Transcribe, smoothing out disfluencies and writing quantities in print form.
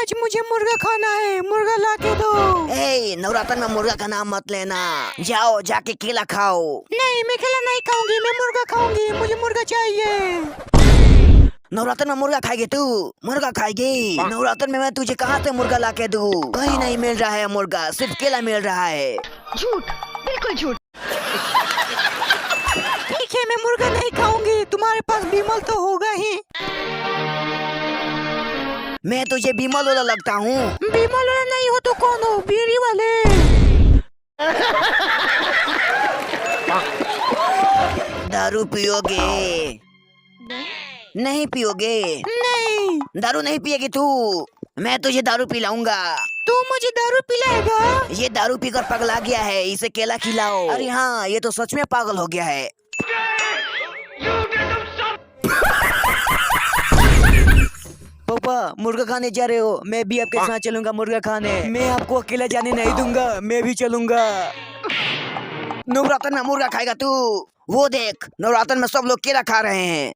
आज मुझे मुर्गा खाना है, मुर्गा ला के दो। नवरात्र में मुर्गा का नाम मत लेना, जाओ जाके केला खाओ। नहीं, मैं केला नहीं खाऊंगी, मैं मुर्गा खाऊंगी, मुझे मुर्गा चाहिए। नवरात्र में मुर्गा खाएगी तू? मुर्गा खाएगी? नवरात्र में मैं तुझे कहाँ से मुर्गा ला के दूँ? कहीं नहीं मिल रहा है मुर्गा, सिर्फ केला मिल रहा है। झूठ, बिल्कुल झूठ। ठीक है, मैं मुर्गा नहीं खाऊंगी, तुम्हारे पास बिमल तो होगा ही। मैं तुझे बिमल वाला लगता हूँ? बिमल वाला नहीं हो तो कौन हो? बीड़ी वाले। दारू पियोगे? नहीं पियोगे? नहीं। दारू नहीं पिएगी तू? मैं तुझे दारू पिलाऊंगा। तू मुझे दारू पिलाएगा? ये दारू पीकर पगला गया है, इसे केला खिलाओ। अरे हाँ, ये तो सच में पागल हो गया है। पापा मुर्गा खाने जा रहे हो? मैं भी आपके साथ चलूंगा मुर्गा खाने। मैं आपको अकेला जाने नहीं दूंगा, मैं भी चलूंगा। नवरात्र में मुर्गा खाएगा तू? वो देख, नवरात्र में सब लोग केला खा रहे हैं।